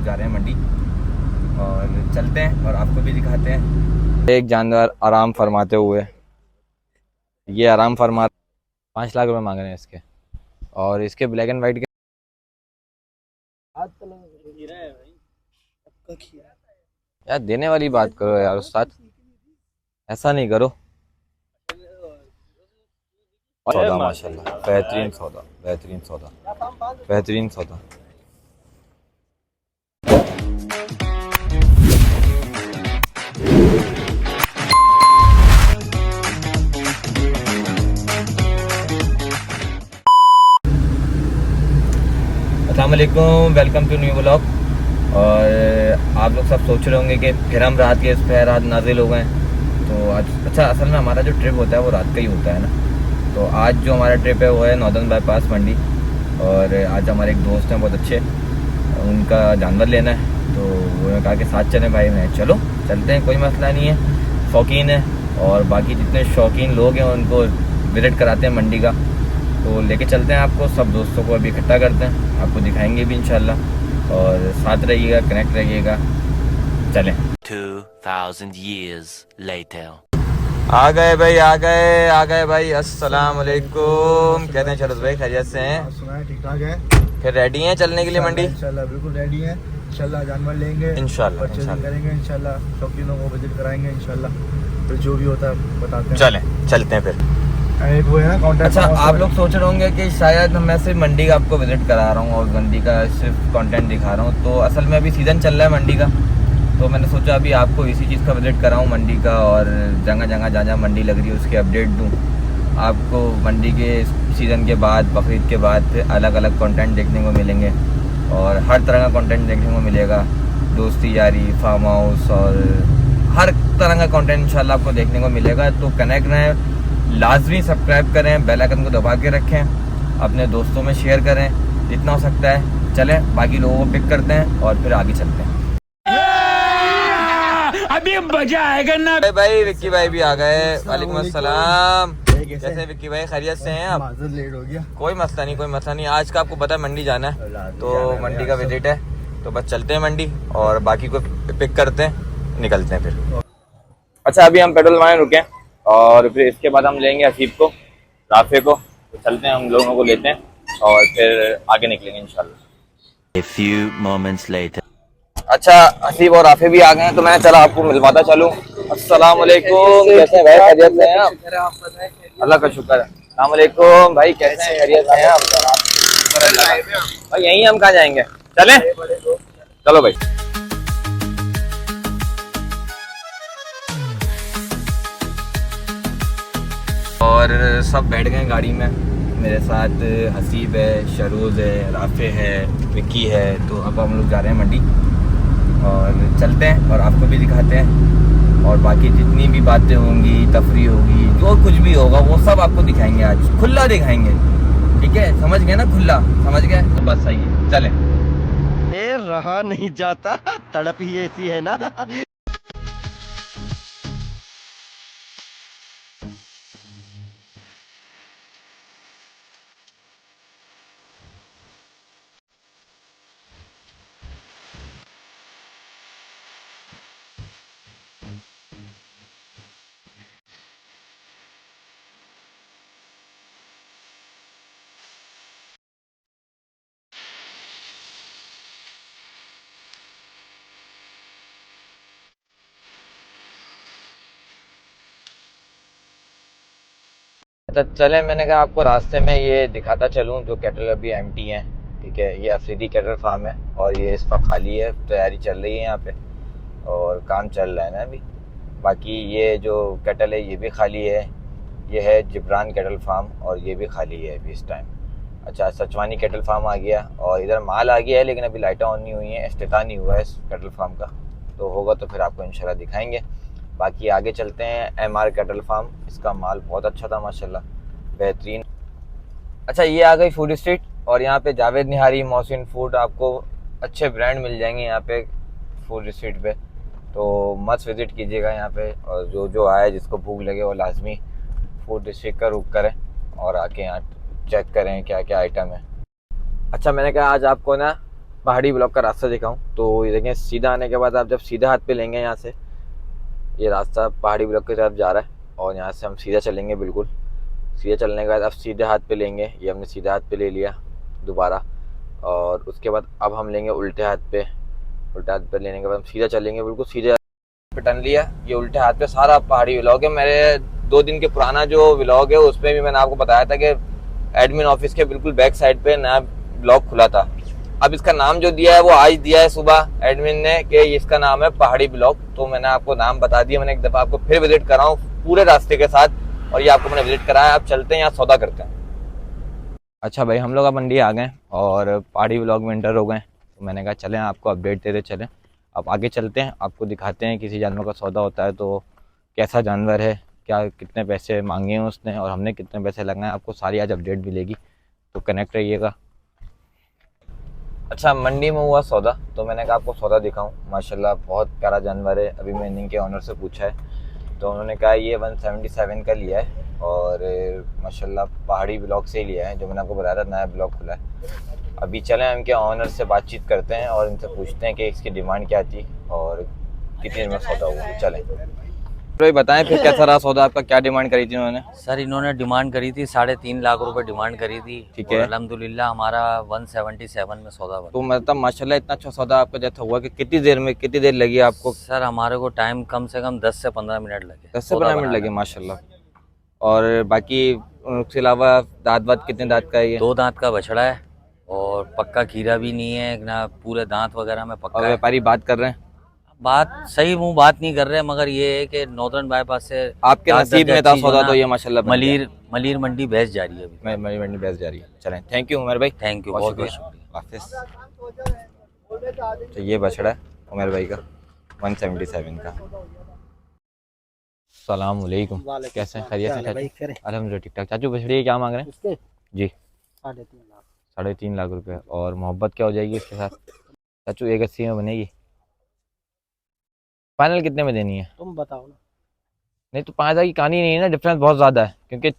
जा रहे हैं मंडी और चलते हैं और आपको भी दिखाते हैं। एक जानवर आराम फरमाते हुए, ये आराम फरमा 5 लाख रुपए मांग रहे हैं इसके, और इसके ब्लैक एंड वाइट के यार देने वाली बात करो यार उस्ताद, ऐसा नहीं करो। सौदा माशाल्लाह बेहतरीन सौदा, बेहतरीन सौदा, बेहतरीन सौदा। अस्सलाम वालेकुम, वेलकम टू न्यू ब्लॉग। और आप लोग सब सोच रहे होंगे कि फिर हम रात के इस पर रात नाजिल हो गए। तो आज अच्छा, असल में हमारा जो ट्रिप होता है वो रात का ही होता है ना। तो आज जो हमारा ट्रिप है वो है नॉर्दर्न बाईपास मंडी, और आज हमारे एक दोस्त हैं बहुत अच्छे, उनका जानवर लेना है। तो उन्होंने कहा कि साथ चलें भाई। मैं चलो चलते हैं, कोई मसला नहीं है, शौकीन है। और बाकी जितने शौकीन लोग हैं उनको विजिट कराते हैं मंडी का। तो लेके चलते हैं आपको, सब दोस्तों को अभी इकट्ठा करते हैं, आपको दिखाएंगे भी इंशाल्लाह। और साथ रहिएगा, कनेक्ट रहिएगा। चलें। 2000 years later. आ गए भाई, आ गए भाई। अस्सलाम वालेकुम। कहते हैं चलो भाई, खैरियत से हैं? सुना है, ठीक ठाक है। फिर रेडी हैं चलने के लिए मंडी? इंशाल्लाह बिल्कुल रेडी है। इंशाल्लाह जानवर लेंगे, इंशाल्लाह, परचेजिंग इंशाल्लाह। करेंगे, इंशाल्लाह शौकीनों को विजिट कराएंगे इंशाल्लाह। फिर जो भी होता है बताते हैं। चलें, चलते हैं फिर। एक वो है ना कॉन्टैक्ट। अच्छा, आप लोग सोच रहे होंगे कि शायद मैं सिर्फ मंडी का आपको विजिट करा रहा हूँ और मंडी का सिर्फ कंटेंट दिखा रहा हूँ। तो असल में अभी सीज़न चल रहा है मंडी का, तो मैंने सोचा अभी आपको इसी चीज़ का विजिट कराऊँ मंडी का, और जगह जगह जहाँ जहाँ मंडी लग रही है उसके अपडेट दूँ आपको। मंडी के सीज़न के बाद, बकरीद के बाद फिर अलग अलग कंटेंट देखने को मिलेंगे, और हर तरह का कंटेंट देखने को मिलेगा। दोस्ती यारी, फार्म हाउस, और हर तरह का कंटेंट इंशाल्लाह आपको देखने को मिलेगा। तो कनेक्ट रहें, लाजमी सब्सक्राइब करें, बेल आइकन को दबा के रखें, अपने दोस्तों में शेयर करें जितना हो सकता है। चलें, बाकी लोगों को पिक करते हैं और फिर आगे चलते हैं। अभी मजा आएगा ना भाई विक्की भाई भी आ गए। वालेकुम अस्सलाम। कैसे विक्की भाई, खैरियत से हैं आप? माजूर लेट हो गया। कोई मसला नहीं, कोई मसला नहीं। आज का आपको पता है मंडी जाना है, तो मंडी का विजिट है, तो बस चलते हैं मंडी और बाकी को पिक करते हैं, निकलते हैं फिर। अच्छा, अभी हम पेट्रोल मारने रुके हैं और फिर इसके बाद हम लेंगे हसीब को, राफे को। तो चलते हैं, हम लोगों को लेते हैं और फिर आगे निकलेंगे इंशाल्लाह। A few moments later. अच्छा, हसीब और राफे भी आ गए हैं, तो मैंने चला आपको मिलवाता चलूँ। अस्सलाम वालेकुम, कैसे हैं भाई, खैरियत से हैं आप? अल्लाह का शुक्र है। अस्सलाम वालेकुम भाई, कैसे हैं, खैरियत से हैं आप? भाई यहीं हम कहाँ जाएंगे, चलें? चलो भाई। और सब बैठ गए गाड़ी में, मेरे साथ हसीब है, शरूज है, राफे है, विक्की है। तो अब हम लोग जा रहे हैं मंडी और चलते हैं और आपको भी दिखाते हैं, और बाकी जितनी भी बातें होंगी, तफरी होगी, जो कुछ भी होगा वो सब आपको दिखाएंगे। आज खुला दिखाएंगे, ठीक है? समझ गए ना, खुला समझ गए? तो बस सही है, चलें। रहा नहीं जाता, तड़प ही ऐसी है ना। अच्छा चले, मैंने कहा आपको रास्ते में ये दिखाता चलूँ जो कैटल अभी एम्प्टी हैं, ठीक है? ये अफरीदी कैटल फार्म है और ये इस पर खाली है, तैयारी चल रही है यहाँ पे और काम चल रहा है ना अभी। बाकी ये जो कैटल है ये भी खाली है, ये है जिब्रान कैटल फार्म, और ये भी खाली है अभी इस टाइम। अच्छा, सचवानी कैटल फार्म आ गया, और इधर माल आ गया है लेकिन अभी लाइटें ऑन नहीं हुई हैं, इफ्तिताह नहीं हुआ है इस कैटल फार्म का। तो होगा तो फिर आपको इंशाल्लाह दिखाएंगे। बाकी आगे चलते हैं एमआर कैटल फार्म, इसका माल बहुत अच्छा था माशाल्लाह, बेहतरीन। अच्छा, ये आ गई फूड स्ट्रीट, और यहाँ पे जावेद निहारी, मोहसिन फूड, आपको अच्छे ब्रांड मिल जाएंगे यहाँ पे फूड स्ट्रीट पे। तो मस्त विज़िट कीजिएगा यहाँ पे, और जो जो आए जिसको भूख लगे वो लाजमी फूड स्ट्रीट का रुख करें और आके यहाँ चेक करें क्या क्या आइटम है। अच्छा, मैंने कहा आज आपको ना पहाड़ी ब्लॉक का रास्ता दिखाऊं तो ये देखें, सीधा आने के बाद आप जब सीधा हाथ पे लेंगे यहाँ से, ये रास्ता पहाड़ी ब्लॉक की तरफ जा रहा है और यहाँ से हम सीधा चलेंगे। बिल्कुल सीधा चलने के बाद आप सीधे हाथ पे लेंगे, ये हमने सीधा हाथ पे ले लिया दोबारा, और उसके बाद अब हम लेंगे उल्टे हाथ पे। उल्टे हाथ पे लेने के बाद हम सीधा चलेंगे, बिल्कुल सीधे पे टर्न लिया, ये उल्टे हाथ पे सारा पहाड़ी व्लॉग है। मेरे 2 दिन के पुराना जो व्लॉग है उसमें भी मैंने आपको बताया था कि एडमिन ऑफिस के बिल्कुल बैक साइड पे नया ब्लॉक खुला था। अब इसका नाम जो दिया है वो आज दिया है सुबह एडमिन ने कि इसका नाम है पहाड़ी ब्लॉक। तो मैंने आपको नाम बता दिया, मैंने एक दफ़ा आपको फिर विजिट कराऊँ पूरे रास्ते के साथ, और ये आपको मैंने विजिट कराया। आप चलते हैं यहाँ सौदा करते हैं। अच्छा भाई, हम लोग अब मंडी आ गए और पहाड़ी ब्लॉक में एंटर हो गए, तो मैंने कहा चलें आपको अपडेट देते चलें। अब आगे चलते हैं, आपको दिखाते हैं किसी जानवर का सौदा होता है तो कैसा जानवर है, क्या कितने पैसे मांगे हैं उसने और हमने कितने पैसे लगाए, आपको सारी आज अपडेट मिलेगी, तो कनेक्ट रहिएगा। अच्छा, मंडी में हुआ सौदा, तो मैंने कहा आपको सौदा दिखाऊं। माशाल्लाह बहुत प्यारा जानवर है। अभी मैंने इनके ऑनर से पूछा है तो उन्होंने कहा ये 177 का लिया है और माशाल्लाह पहाड़ी ब्लॉक से ही लिया है, जो मैंने आपको बताया था नया ब्लॉक खुला है। अभी चलें इनके ऑनर से बातचीत करते हैं और इनसे पूछते हैं कि इसकी डिमांड क्या थी और कितनी देर में सौदा हुआ। चलें तो बताएं फिर कैसा रहा सौदा आपका, क्या डिमांड करी थी उन्होंने? सर इन्होंने डिमांड करी थी 3.5 लाख रुपए डिमांड करी थी। ठीक है। और अल्हम्दुलिल्लाह हमारा 177 में सौदा बना। तो मतलब माशाल्लाह इतना अच्छा सौदा आपका जैसा हुआ कि कितनी देर लगी आपको? सर हमारे को टाइम कम से कम 10 से 15 मिनट लगे। 10 से 15 मिनट लगे माशाल्लाह। और बाकी उसके अलावा दांत वात कितने दांत का है ये? 2 दांत का बछड़ा है और पक्का खीरा भी नहीं है ना, पूरे दांत वगैरह में पक्का और है। व्यापारी बात कर रहे हैं? बात सही मुँह बात नहीं कर रहे, मगर ये है कि नॉर्दर्न बाईपास से आपके नसीब में था सौदा तो ये माशाल्लाह बन गया। मलीर मंडी भैंस जा रही है अभी। मलीर मंडी भैंस जा रही है। चलें, थैंक यू उमर भाई। थैंक यू, बहुत बहुत शुक्रिया। हाफिज़। तो ये बछड़ा है उमर भाई का 177 का। सलाम अलैकुम, कैसे हैं? खैरियत से? अल्हम्दुलिल्लाह ठीक ठाक। चाचू बछड़ी क्या मांग रहे हैं? जी 3.5 लाख रुपए। और मोहब्बत क्या हो जाएगी इसके साथ? चाचू 180 में बनेगी। फाइनल कितने में देनी है? तुम बताओ ना। नहीं तो 5,000 की कहानी नहीं है ना, डिफरेंस बहुत ज़्यादा है, क्योंकि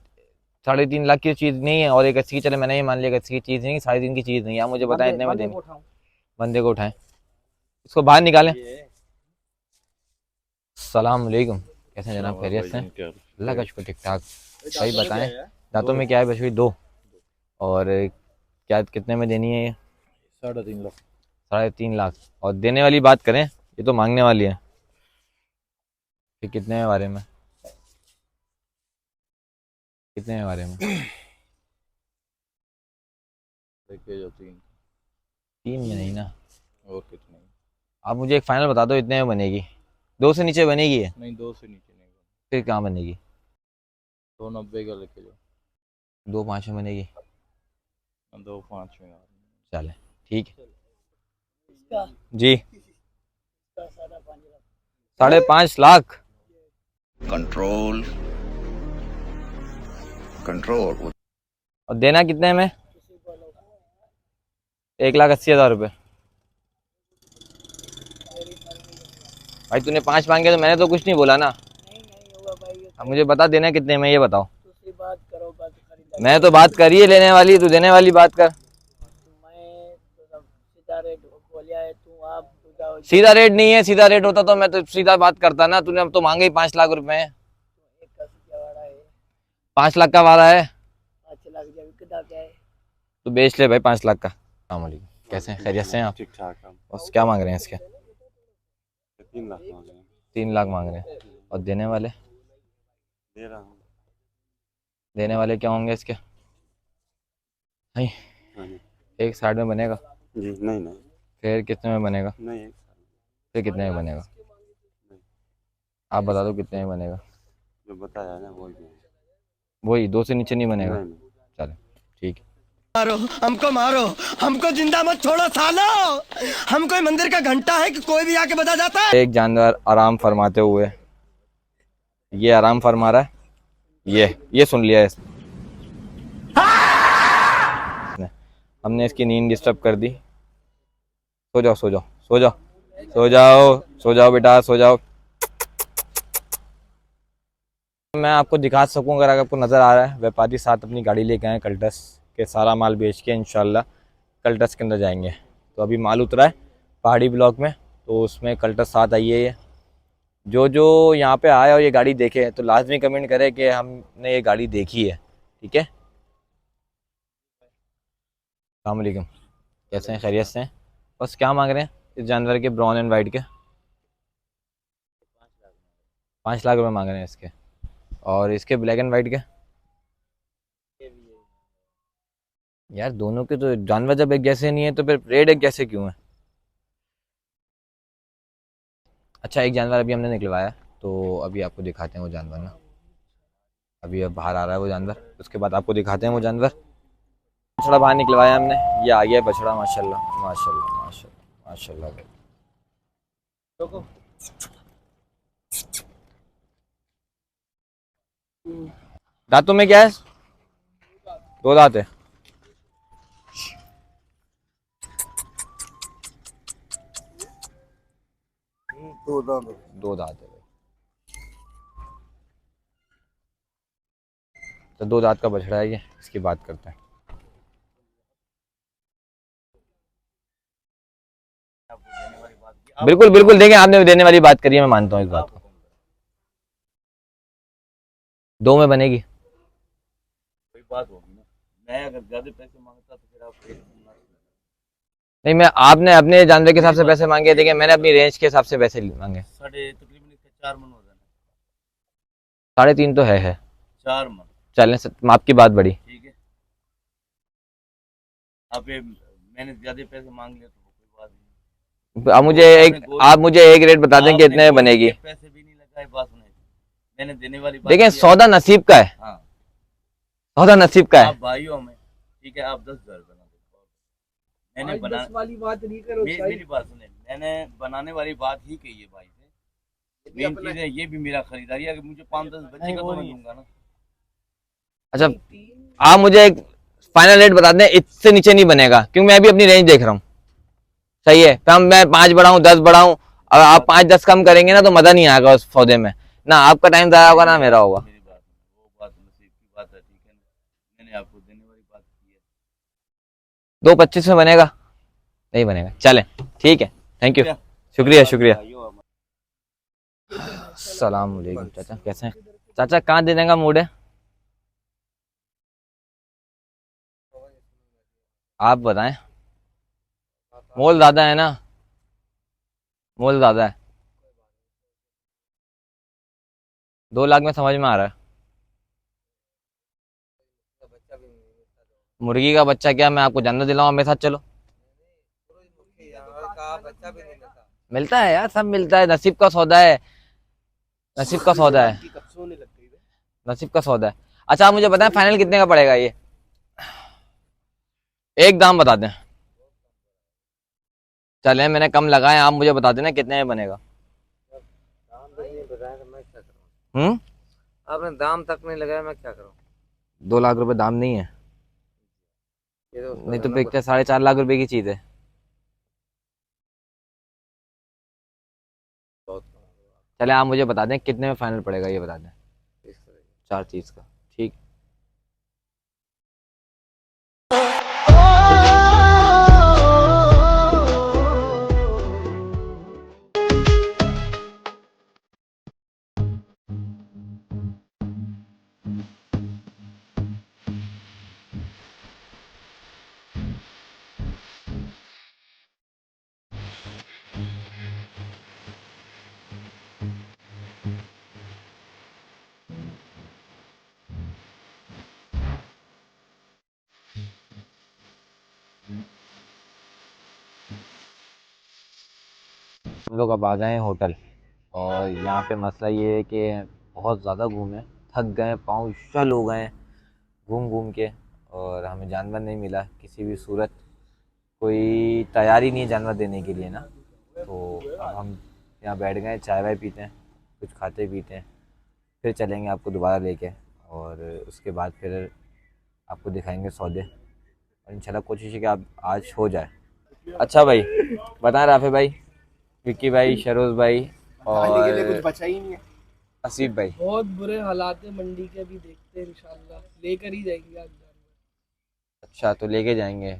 3.5 लाख की चीज़ नहीं है और 180 की, चले मैंने ये मान लिया 180 की चीज़ नहीं, 3.5 की चीज़ नहीं है। आप मुझे बताएं इतने में देनी। बंदे को उठाएं, इसको बाहर निकालें। सलाम अलैकुम, कैसे हैं जनाब? खैरियत से? अल्लाह का शुक्र ठीक ठाक। सही बताएं, दांतों में क्या है? बछड़ी 2। और क्या कितने में देनी है ये? 3.5 लाख। 3.5 लाख। और देने वाली बात करें, ये तो मांगने वाली है। फिर कितने के बारे में? कितने के बारे में? देखिए जो 3 में नहीं ना? और कितने? आप मुझे एक फाइनल बता दो, इतने में बनेगी? 2 से नीचे बनेगी है? नहीं, 2 से नीचे नहीं। फिर कहाँ बनेगी? 2.90 का लेके जाओ। 2.5 में बनेगी? 2.5 में। चले ठीक है जी। 5.5 लाख। Control control. और देना कितने में? 1,80,000 रुपये। भाई तूने 5 मांगे तो मैंने तो कुछ नहीं बोला ना। अब मुझे बता देना कितने में, ये बताओ। मैं तो बात करी है लेने वाली, तू देने वाली बात कर। सीधा रेट नहीं है, सीधा रेट होता तो मैं तो सीधा बात करता ना। तूने अब तो मांगे ही 5 लाख रुपए। 5 लाख का वाला है तो बेच ले भाई 5 लाख का। अस्सलाम वालेकुम, कैसे हैं? खैरियत से हैं आप? ठीक ठाक। बस क्या मांग रहे हैं इसके? 3 लाख मांग रहे हैं। 3 लाख मांग रहे हैं। और देने वाले? दे रहा हूँ। देने वाले क्या होंगे इसके? नहीं, एक साइड में बनेगा? जी नहीं। फिर कितने में बनेगा? नहीं, फिर कितने में बनेगा? आप बता दो कितने में बनेगा। जो बताया ना वही 2 से नीचे नहीं बनेगा? चलो ठीक है। मारो मारो, हमको जिंदा मत छोड़ो सालो। हम कोई मंदिर का घंटा है कि कोई भी आके बजा जाता है। एक जानवर आराम फरमाते हुए, ये आराम फरमा रहा है, ये सुन लिया है इसने। हमने इसकी नींद डिस्टर्ब कर दी। सो जाओ सो जाओ सो जाओ सो जाओ सो जाओ बेटा सो जाओ। मैं आपको दिखा सकूं अगर आपको नज़र आ रहा है, व्यापारी साथ अपनी गाड़ी लेके आए कल्टस के, सारा माल बेच के इंशाल्लाह कल्टस के अंदर जाएंगे। तो अभी माल उतरा है पहाड़ी ब्लॉक में, तो उसमें कल्टर 7 आई है ये। जो यहाँ पे आया और ये गाड़ी देखे तो लाजमी कमेंट करे कि हमने ये गाड़ी देखी है। ठीक है, अस्सलाम वालेकुम, कैसे हैं, खैरियत से हैं? बस क्या मांग रहे हैं इस जानवर के ब्राउन एंड वाइट के? 5 लाख रुपए मांग रहे हैं इसके। और इसके ब्लैक एंड वाइट के? यार दोनों के तो जानवर जब एक जैसे नहीं है तो फिर रेट एक जैसे क्यों है? अच्छा, एक जानवर अभी हमने निकलवाया, तो अभी आपको दिखाते हैं वो जानवर ना। अभी अब बाहर आ रहा है वो जानवर, उसके बाद आपको दिखाते हैं वो जानवर। बछड़ा बाहर निकलवाया हमने, ये आ गया बछड़ा, माशाल्लाह माशाल्लाह माशाल्लाह माशाल्लाह भाई। दांतों में क्या है? 2 दांत है। दो दांत है भाई। तो 2 दांत का बछड़ा है ये, इसकी बात करते हैं। बिल्कुल बिल्कुल, देखें आपने देने वाली बात करी है, मैं मानता हूँ इस बात को। 2 में बनेगी। कोई बात होगी ना, मैं अगर ज्यादा पैसे मांगता तो फिर आप नहीं, मैं आपने अपने जानवर के हिसाब से पैसे मांगे, देखिए मैंने अपनी रेंज के हिसाब से पैसे मांगे। साढ़े तकरीबन इसका 4 मन हो जाना। 3.5 तो है 4 मन चलें, आपकी बात बड़ी। ठीक है, आप मैंने ज्यादा पैसे मांग लिया तो कोई बात नहीं। आप मुझे एक रेट बता दें कि इतने में बनेगी। पैसे भी नहीं लगाए, बात सुने, मैंने देने वाली बात। देखें सौदा नसीब का है। हाँ, सौदा नसीब का है। आप भाइयों में ठीक है, आप 10,000 बना दो। मैंने बना वाली बात नहीं करो, मेरी बात सुने, मैंने बनाने वाली बात ही कही है भाई से। मेन चीज है ये भी मेरा खरीदारी है, अगर मुझे 5-10 बचेगा तो मैं दूंगा ना। अच्छा, आप मुझे एक फाइनल रेट बता दें, इससे नीचे नहीं बनेगा, क्योंकि मैं अभी अपनी रेंज देख रहा हूँ। सही है, तो मैं 5 बढ़ाऊं 10 बढ़ाऊं, अब आप 5-10 कम करेंगे ना तो मजा नहीं आएगा उस सौदे में, ना आपका टाइम ज़ाया होगा ना मेरा होगा। मेरी बात वो बात नसीब की बात है, ठीक है ना, मैंने आपको देने वाली बात की है। 2.25 में बनेगा? नहीं बनेगा, चलें ठीक है, थैंक यू, शुक्रिया शुक्रिया। सलाम वालेकुम चाचा, कैसे हैं? चाचा कहाँ देने का मूड है? आप बताएं। मोल ज्यादा है ना, मोल ज्यादा है। 2 लाख में समझ में आ रहा है। मुर्गी का बच्चा क्या, मैं आपको जानना दिलाऊंगा, मेरे साथ चलो। मिलता है यार, सब मिलता है, नसीब का सौदा है, नसीब का सौदा है, नसीब का सौदा है। अच्छा आप मुझे बताएं फाइनल कितने का पड़ेगा ये? एक दाम बता दें। चले मैंने कम लगाए, आप मुझे बता देना कितने में बनेगा। आपने दाम तक नहीं लगाया, मैं क्या करूं? 2 लाख रुपए दाम नहीं है? नहीं तो बिकते 4.5 लाख रुपए की चीज है। चले आप मुझे बता दें कितने में फाइनल पड़ेगा, ये बता दें। 4 चीज का, ठीक। हम लोग अब आ गए हैं होटल, और यहाँ पे मसला ये है कि बहुत ज़्यादा घूमे, थक गए, पाँव शल हो गए घूम घूम के, और हमें जानवर नहीं मिला किसी भी सूरत, कोई तैयारी नहीं है जानवर देने के लिए ना। तो अब हम यहाँ बैठ गए, चाय वाय पीते हैं, कुछ खाते पीते हैं, फिर चलेंगे आपको दोबारा लेके, और उसके बाद फिर आपको दिखाएंगे सौदे, और इंशाल्लाह कोशिश है कि आप आज हो जाए। अच्छा भाई बता राफे भाई, विक्की भाई, शरोज भाई और कुछ बचा ही नहीं है। आसिफ भाई, बहुत बुरे हालात है मंडी के, अभी देखते हैं इंशाल्लाह लेकर ही जाएंगे आज जानवर। अच्छा तो लेके जाएंगे,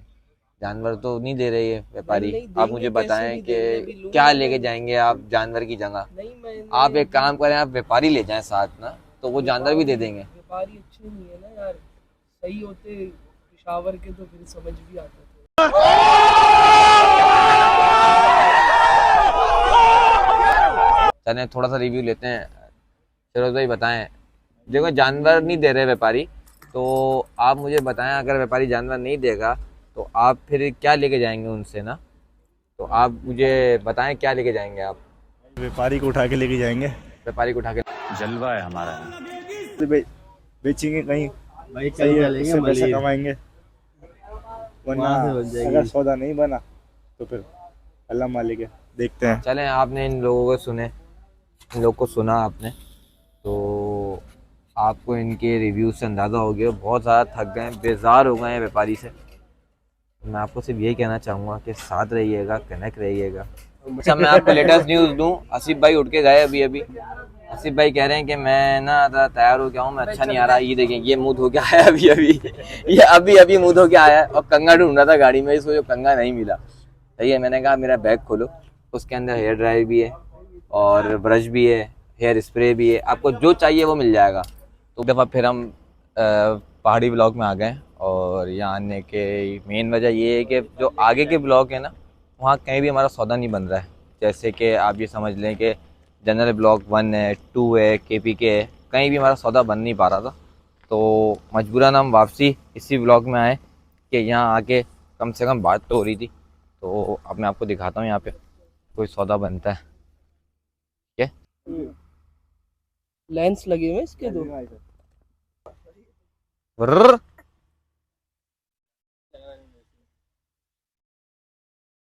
जानवर तो नहीं दे रही है व्यापारी। नहीं, आप मुझे देंगे, कैसे बताएं नहीं देंगे, अभी कि लूंगा क्या मैं। लेके जाएंगे आप जानवर की जगह। नहीं मैं आप एक काम करें, आप व्यापारी ले जाएं साथ ना, तो वो जानवर भी दे देंगे। व्यापारी अच्छे नहीं है ना यार, सही होते पेशावर के तो फिर समझ भी आता था। चलें थोड़ा सा रिव्यू लेते हैं। फिरोज भाई बताएं, देखो जानवर नहीं दे रहे व्यापारी, तो आप मुझे बताएं अगर व्यापारी जानवर नहीं देगा तो आप फिर क्या लेके जाएंगे उनसे ना, तो आप मुझे बताएं क्या लेके जाएंगे आप। व्यापारी को उठा के लेके जाएंगे, व्यापारी को उठा के जलवा है हमारा। बेचेंगे कहीं, भाई सही है, उससे पैसा कमाएंगे। वरना अगर सौदा नहीं बना तो फिर अल्लाह मालिक है, देखते हैं। चलें। आपने इन लोगों को सुने, इन लोगों को सुना आपने, तो आपको इनके रिव्यू से अंदाज़ा हो गया बहुत ज़्यादा थक गए हैं, बेजार हो गए हैं व्यापारी से। मैं आपको सिर्फ यही कहना चाहूँगा कि साथ रहिएगा, कनेक्ट रहिएगा। अच्छा मैं आपको लेटेस्ट न्यूज़ दूँ, आसिफ भाई उठ के गए अभी अभी। आसिफ भाई कह रहे हैं कि मैं ना तैयार हो गया हूँ, मैं अच्छा नहीं आ रहा। ये देखें, ये मुँह धो के आया अभी अभी, ये अभी अभी मुँह धो के आया है और कंघा ढूंढ रहा था गाड़ी में, इसको जो कंघा नहीं मिला। सही है, मैंने कहा मेरा बैग खोलो, उसके अंदर हेयर ड्रायर भी है और ब्रश भी है, हेयर स्प्रे भी है, आपको जो चाहिए वो मिल जाएगा। तो दफ़ा फिर हम पहाड़ी ब्लॉक में आ गए और यहाँ आने के मेन वजह ये है कि जो आगे के ब्लॉक है ना, वहाँ कहीं भी हमारा सौदा नहीं बन रहा है। जैसे कि आप ये समझ लें कि जनरल ब्लॉक 1 है, 2 है, KPK है, कहीं भी हमारा सौदा बन नहीं पा रहा था। तो मजबूरन हम वापसी इसी ब्लॉक में आए कि यहाँ आके कम से कम बात तो हो रही थी। तो अब मैं आपको दिखाता हूँ यहाँ पे कोई सौदा बनता है। ठीक है, लेंस लगे हुए इसके दो। वर्र।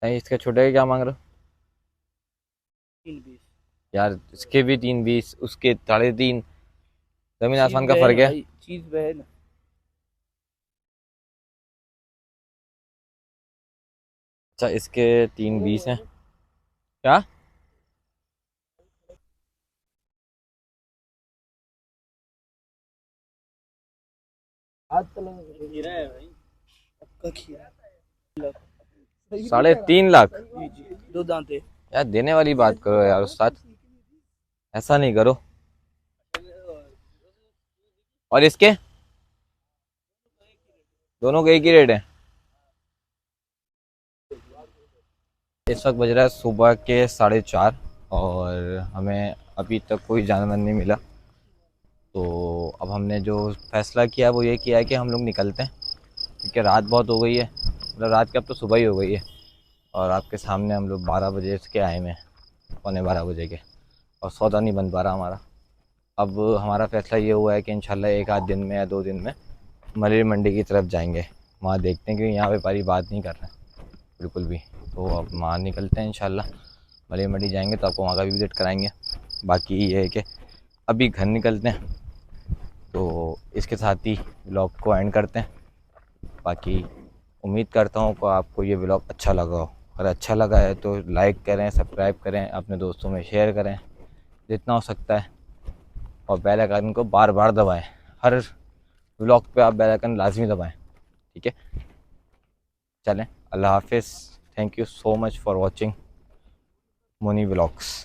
नहीं, इसके छोटे के क्या मांग रहे हो 320 यार? इसके भी 320, उसके 3.5, जमीन आसमान का फर्क है। चीज बहन। अच्छा इसके 320 हैं क्या? हाथ तले खीरा है भाई, आपका खीरा 3.5 लाख? जी जी, 2 दांते। यार देने वाली बात करो यार उस्ताद, ऐसा नहीं करो। और इसके दोनों के एक ही रेट है। इस वक्त बज रहा है सुबह के 4:30 और हमें अभी तक कोई जानवर नहीं मिला। तो अब हमने जो फैसला किया वो ये किया है कि हम लोग निकलते हैं, क्योंकि रात बहुत हो गई है। मतलब रात के अब तो सुबह ही हो गई है और आपके सामने हम लोग 12 बजे के आए में, 11:15 बजे के, और सौदा नहीं बन पा रहा हमारा। अब हमारा फैसला ये हुआ है कि इंशाल्लाह एक आध दिन में या 2 दिन में मलेरी मंडी की तरफ जाएंगे, वहाँ देखते हैं, क्योंकि यहाँ व्यापारी बात नहीं कर रहे हैं बिल्कुल भी। तो अब वहाँ निकलते हैं इंशाल्लाह, मलेरी मंडी जाएंगे तो आपको वहाँ का भी विज़िट कराएंगे। बाकी ये है कि अभी घर निकलते हैं, तो इसके साथ ही व्लॉग को एंड करते हैं। बाकी उम्मीद करता हूँ कि आपको ये व्लॉग अच्छा लगा हो। अगर अच्छा लगा है तो लाइक करें, सब्सक्राइब करें, अपने दोस्तों में शेयर करें जितना हो सकता है, और बेल आइकन को बार बार दबाएं। हर व्लॉग पे आप बेल आइकन लाजमी दबाएं। ठीक है, चलें, अल्लाह हाफिज़। Thank you so much for watching Moni vlogs.